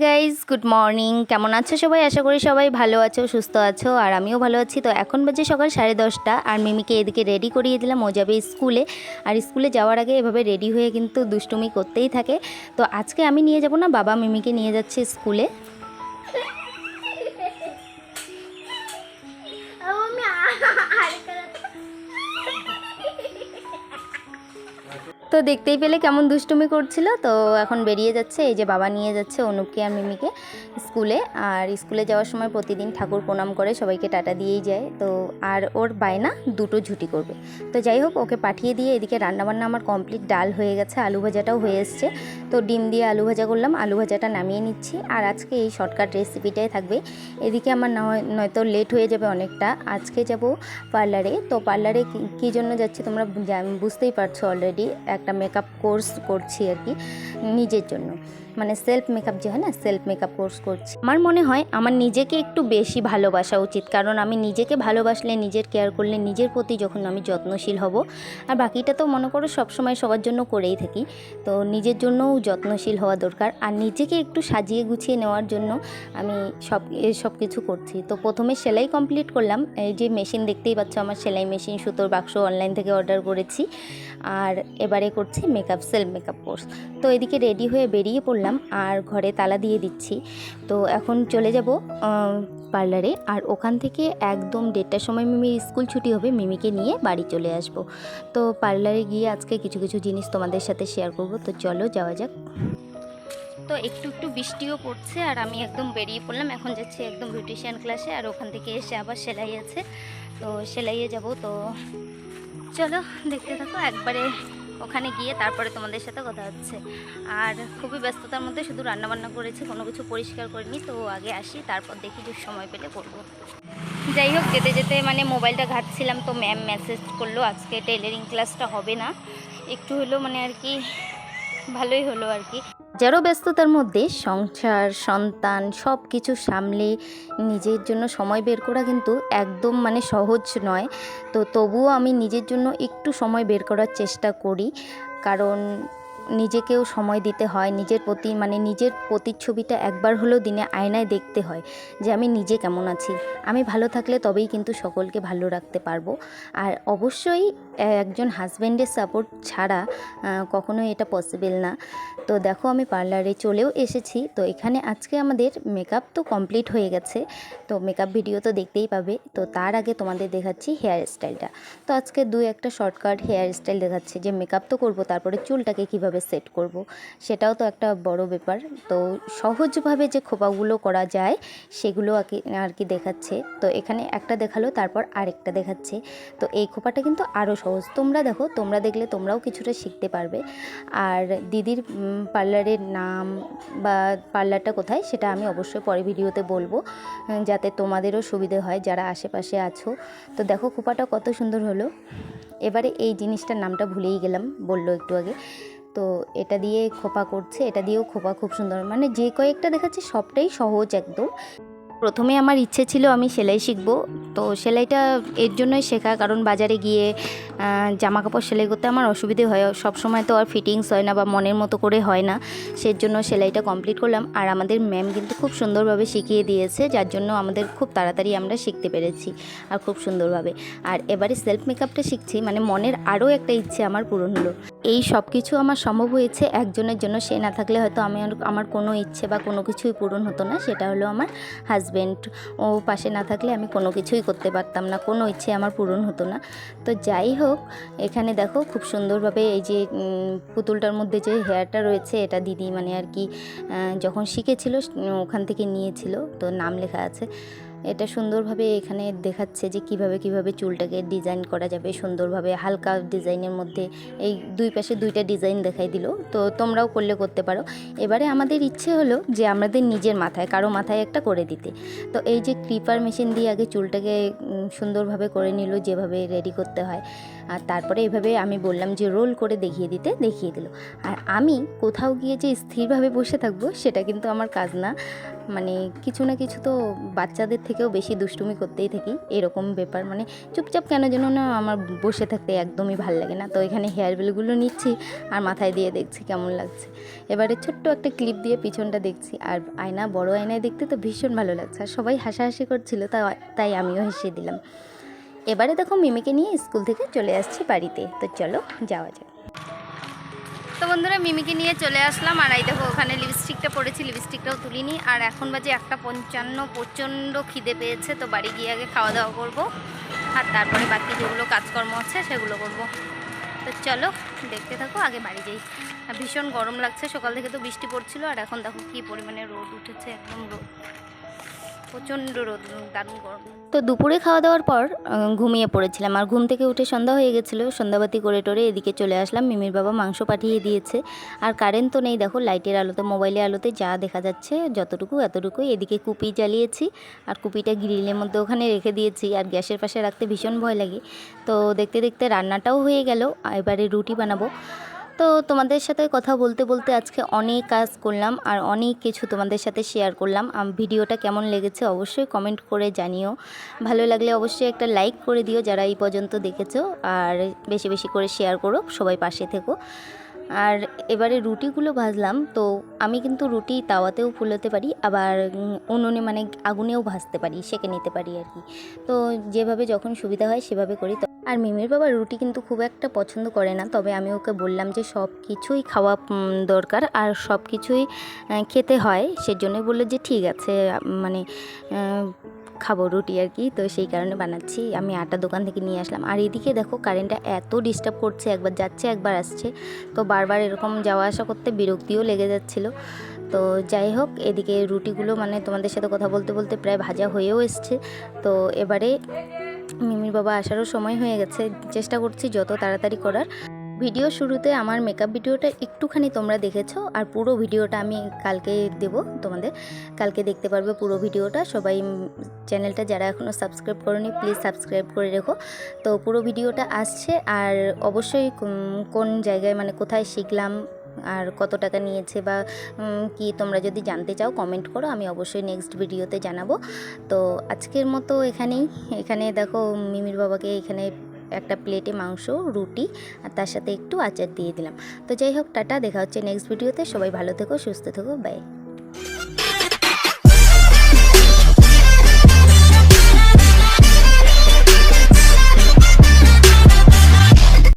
Guys, good morning. কেমন আছো সবাই? আশা করি সবাই ভালো আছো, সুস্থ আছো, আর আমিও ভালো আছি। তো এখন বাজে সকাল 10:30, আর মিমিকে এদিকে রেডি করিয়ে দিলাম। ও যাবে স্কুলে, আর স্কুলে যাওয়ার আগে এভাবে রেডি হয়ে কিন্তু দুষ্টুমি করতেই থাকে। তো আজকে আমি নিয়ে যাব না, বাবা মিমিকে নিয়ে যাচ্ছে স্কুলে। তো দেখতেই পেলে কেমন দুষ্টুমি করছিল। তো এখন বেরিয়ে যাচ্ছে, এই যে বাবা নিয়ে যাচ্ছে অনুপকে আর মিমিকে স্কুলে। আর স্কুলে যাওয়ার সময় প্রতিদিন ঠাকুর প্রণাম করে সবাইকে টাটা দিয়েই যায়। তো আর ওর বায়না দুটো ঝুটি করবে। তো যাই হোক, ওকে পাঠিয়ে দিয়ে এদিকে রান্নাবান্না আমার কমপ্লিট, ডাল হয়ে গেছে, আলু ভাজাটাও হয়ে এসছে। তো ডিম দিয়ে আলু ভাজা করলাম, আলু ভাজাটা নামিয়ে নিচ্ছি। আর আজকে এই শর্টকাট রেসিপিটাই থাকবে। এদিকে আমার নয়তো লেট হয়ে যাবে অনেকটা। আজকে যাব পার্লারে। তো পার্লারে কী জন্য যাচ্ছি তোমরা বুঝতেই পারছো অলরেডি। একটা মেকআপ কোর্স করছি আর কি, নিজের জন্য, মানে সেলফ মেকআপ যে হয় না, সেলফ মেকআপ কোর্স করছি। আমার মনে হয় আমার নিজেকে একটু বেশি ভালোবাসা উচিত, কারণ আমি নিজেকে ভালোবাসলে, নিজের কেয়ার করলে, নিজের প্রতি যখন আমি যত্নশীল হব, আর বাকিটা তো মনে করো সবসময় সবার জন্য করেই থাকি, তো নিজের জন্যও যত্নশীল হওয়া দরকার। আর নিজেকে একটু সাজিয়ে গুছিয়ে নেওয়ার জন্য আমি সব কিছু করছি। তো প্রথমে সেলাই কমপ্লিট করলাম। এই যে মেশিন দেখতেই পাচ্ছ, আমার সেলাই মেশিন, সুতোর বাক্স অনলাইন থেকে অর্ডার করেছি। আর এবারে করছি মেকআপ, সেলফ মেকআপ কোর্স। তো এদিকে রেডি হয়ে বেরিয়ে পড়লাম, আর ঘরে তালা দিয়ে দিচ্ছি। তো এখন চলে যাব পার্লারে, আর ওখান থেকে একদম 1:30টার সময় মিমির স্কুল ছুটি হবে, মিমিকে নিয়ে বাড়ি চলে আসব। তো পার্লারে গিয়ে আজকে কিছু কিছু জিনিস তোমাদের সাথে শেয়ার করব। তো চলো যাওয়া যাক। তো একটু একটু বৃষ্টিও পড়ছে, আর আমি একদম বেরিয়ে পড়লাম। এখন যাচ্ছি একদম বিউটিশিয়ান ক্লাসে, আর ওখান থেকে এসে আবার সেলাই আছে, তো সেলাইয়ে যাব। তো চলো দেখতে থাকো, একবারে ওখানে গিয়ে তারপরে তোমাদের সাথে কথা হচ্ছে। আর খুবই ব্যস্ততার মধ্যে শুধু রান্নাবান্না করেছি, কোনো কিছু পরিষ্কার করিনি। তো আগে আসি, তারপর দেখি যে সময় পেলে করবো। যাই হোক, যেতে যেতে মানে মোবাইলটা ঘাঁটছিলাম, তো ম্যাম মেসেজ করলো আজকে টেইলারিং ক্লাসটা হবে না। একটু হলো মানে আর কি ভালোই হলো আর কি। যারও ব্যস্ততার মধ্যে সংসার, সন্তান, সব কিছু সামলে নিজের জন্য সময় বের করা কিন্তু একদম মানে সহজ নয়। তো তবুও আমি নিজের জন্য একটু সময় বের করার চেষ্টা করি, কারণ নিজেকেও সময় দিতে হয়। নিজের প্রতি মানে নিজের প্রতিচ্ছবিটা একবার হলেও দিনে আয়নায় দেখতে হয়, যে আমি নিজে কেমন আছি। আমি ভালো থাকলে তবেই কিন্তু সকলকে ভালো রাখতে পারবো। আর অবশ্যই একজন হাজব্যান্ডের সাপোর্ট ছাড়া কখনোই এটা পসিবল না। তো দেখো, আমি পার্লারে চলেও এসেছি। তো এখানে আজকে আমাদের মেকআপ তো কমপ্লিট হয়ে গেছে, তো মেকআপ ভিডিও তো দেখতেই পাবে। তো তার আগে তোমাদের দেখাচ্ছি হেয়ার স্টাইলটা। তো আজকে একটা শর্টকাট হেয়ার স্টাইল দেখাচ্ছি, যে মেকআপ তো করব, তারপরে চুলটাকে কিভাবে সেট করব, সেটাও তো একটা বড় ব্যাপার। তো সহজভাবে যে খোপাগুলো করা যায় সেগুলো আর কি দেখাচ্ছে। তো এখানে একটা দেখালো, তারপর আরেকটা দেখাচ্ছে। তো এই খোপাটা কিন্তু আরও সহজ। তোমরা দেখো, তোমরা দেখলে তোমরাও কিছুটা শিখতে পারবে। আর দিদির পার্লারের নাম বা পার্লারটা কোথায় সেটা আমি অবশ্যই পরে ভিডিওতে বলবো, যাতে তোমাদেরও সুবিধে হয় যারা আশেপাশে আছো। তো দেখো খোপাটা কত সুন্দর হলো। এবারে এই জিনিসটার নামটা ভুলেই গেলাম, বললো একটু আগে। তো এটা দিয়ে খোপা করছে, এটা দিয়েও খোপা খুব সুন্দর, মানে যে কয়েকটা দেখাচ্ছে সবটাই সহজ একদম। প্রথমে আমার ইচ্ছে ছিল আমি সেলাই শিখবো। তো সেলাইটা এর জন্যই শেখা, কারণ বাজারে গিয়ে জামা কাপড় সেলাই করতে আমার অসুবিধে হয়, সব সময় তো আর ফিটিংস হয় না বা মনের মতো করে হয় না। সেজন্য সেলাইটা কমপ্লিট করলাম। আর আমাদের ম্যাম কিন্তু খুব সুন্দরভাবে শিখিয়ে দিয়েছে, যার জন্য আমাদের খুব তাড়াতাড়ি আমরা শিখতে পেরেছি, আর খুব সুন্দরভাবে। আর এবারে সেলফ মেকআপটা শিখছি, মানে মনের আরও একটা ইচ্ছে আমার পূরণ হলো। এই সব কিছু আমার সম্ভব হয়েছে একজনের জন্য, সে না থাকলে হয়তো আমার কোনো ইচ্ছে বা কোনো কিছুই পূরণ হতো না, সেটা হলো আমার হাজব্যান্ড। ও পাশে না থাকলে আমি কোনো কিছুই করতে পারতাম না, কোনো ইচ্ছে আমার পূরণ হতো না। তো যাই হোক, এখানে দেখো খুব সুন্দরভাবে এই যে পুতুলটার মধ্যে যে হেয়ারটা রয়েছে, এটা দিদি মানে আর কি যখন শিখেছিল ওখান থেকে নিয়েছিল, তো নাম লেখা আছে। এটা সুন্দরভাবে এখানে দেখাচ্ছে যে কিভাবে চুলটাকে ডিজাইন করা যাবে সুন্দরভাবে, হালকা ডিজাইনের মধ্যে। এই দুই পাশে দুইটা ডিজাইন দেখাই দিল, তো তোমরাও করতে পারো। এবারে আমাদের ইচ্ছে হলো যে আমাদের নিজের মাথায়, কারো মাথায় একটা করে দিতে। তো এই যে ক্লিপার মেশিন দিয়ে আগে চুলটাকে সুন্দরভাবে করে নিল, যেভাবে রেডি করতে হয়। আর তারপরে এভাবে আমি বললাম যে রোল করে দেখিয়ে দিল। আর আমি কোথাও গিয়ে যে স্থিরভাবে বসে থাকবো সেটা কিন্তু আমার কাজ না, মানে কিছু না কিছু তো বাচ্চাদের থেকেও বেশি দুষ্টুমি করতেই থাকি, এরকম ব্যাপার। মানে চুপচাপ কেন যেন না আমার বসে থাকতে একদমই ভাল লাগে না। তো এখানে হেয়ার বেলগুলো নিচ্ছি আর মাথায় দিয়ে দেখছি কেমন লাগছে। এবারে ছোট্ট একটা ক্লিপ দিয়ে পিছনটা দেখছি, আর আয়না, বড় আয়নায় দেখতে তো ভীষণ ভালো লাগছে, আর সবাই হাসাহাসি করছিল, তাই আমিও হেসে দিলাম। এবারে দেখো মিমিকে নিয়ে স্কুল থেকে চলে আসছি বাড়িতে। তো চলো যাওয়া যাক। তো বন্ধুরা, মিমিকে নিয়ে চলে আসলাম, আর এই দেখো ওখানে লিপস্টিকটা পরেছি, লিপস্টিকটাও তুলিনি। আর এখন বাজে 1:55, প্রচণ্ড খিদে পেয়েছে। তো বাড়ি গিয়ে আগে খাওয়া দাওয়া করবো, আর তারপরে বাকি যেগুলো কাজকর্ম আছে সেগুলো করব। তো চলো দেখতে থাকো, আগে বাড়ি যাই। ভীষণ গরম লাগছে, সকাল থেকে তো বৃষ্টি পড়ছিল, আর এখন দেখো কী পরিমাণে রোদ উঠেছে, একদম রোদ, প্রচণ্ড রোদ, দারুণ গরম। তো দুপুরে খাওয়া দাওয়ার পর ঘুমিয়ে পড়েছিলাম, আর ঘুম থেকে উঠে সন্ধ্যা হয়ে গেছিলো। সন্ধ্যাবাতি করে টোরে এদিকে চলে আসলাম। মিমির বাবা মাংস পাঠিয়ে দিয়েছে, আর কারেন্ট তো নেই। দেখো লাইটের আলোতে, মোবাইলের আলোতে যা দেখা যাচ্ছে যতটুকু এতটুকুই। এদিকে কুপি জ্বালিয়েছি, আর কুপিটা গ্রিলের মধ্যে ওখানে রেখে দিয়েছি, আর গ্যাসের পাশে রাখতে ভীষণ ভয় লাগে। তো দেখতে দেখতে রান্নাটাও হয়ে গেল, এবারে রুটি বানাবো। তো তোমাদের সাথে কথা বলতে বলতে আজকে অনেক কাজ করলাম, আর অনেক কিছু তোমাদের সাথে শেয়ার করলাম। ভিডিওটা কেমন লেগেছে অবশ্যই কমেন্ট করে জানিও। ভালো লাগলে অবশ্যই একটা লাইক করে দিও যারা এই পর্যন্ত দেখেছো, আর বেশি বেশি করে শেয়ার করো, সবাই পাশে থেকো। আর এবারে রুটিগুলো ভাজলাম। তো আমি কিন্তু রুটি তাওয়াতেও ফুলাতে পারি, আবার উনুনে মানে আগুনেও ভাজতে পারি, সেঁকে নিতে পারি আর কি। তো যেভাবে যখন সুবিধা হয় সেভাবে করি। আর মিমির বাবা রুটি কিন্তু খুব একটা পছন্দ করে না, তবে আমি ওকে বললাম যে সব কিছুই খাওয়া দরকার, আর সব কিছুই খেতে হয়। সেজন্যই বললো যে ঠিক আছে, মানে খাবো রুটি আর কি। তো সেই কারণে বানাচ্ছি। আমি আটা দোকান থেকে নিয়ে আসলাম। আর এদিকে দেখো কারেন্টটা এত ডিস্টার্ব করছে, একবার যাচ্ছে একবার আসছে। তো বারবার এরকম যাওয়া আসা করতে বিরক্তিও লেগে যাচ্ছিলো। তো যাই হোক, এদিকে রুটিগুলো মানে তোমাদের সাথে কথা বলতে বলতে প্রায় ভাজা হয়েও এসছে। তো এবারে মিমির বাবা আসারও সময় হয়ে গেছে, চেষ্টা করছি যত তাড়াতাড়ি করার। ভিডিও শুরুতে আমার মেকআপ ভিডিওটা একটুখানি তোমরা দেখেছো, আর পুরো ভিডিওটা আমি কালকে দেব তোমাদের, কালকে দেখতে পারবে পুরো ভিডিওটা। সবাই চ্যানেলটা যারা এখনও সাবস্ক্রাইব করোনি প্লিজ সাবস্ক্রাইব করে রেখো। তো পুরো ভিডিওটা আসছে, আর অবশ্যই কোন জায়গায় মানে কোথায় শিখলাম আর কত টাকা নিয়েছে বা কি তোমরা যদি জানতে চাও কমেন্ট করো, আমি অবশ্যই নেক্সট ভিডিওতে জানাবো। তো আজকের মতো এখানে দেখো মিমির বাবাকে এখানে একটা প্লেটে মাংস, রুটি, আর তার সাথে একটু আচার দিয়ে দিলাম। তো যাই হোক, টাটা, দেখা হচ্ছে নেক্সট ভিডিওতে। সবাই ভালো থেকো, সুস্থ থেকো, বাই।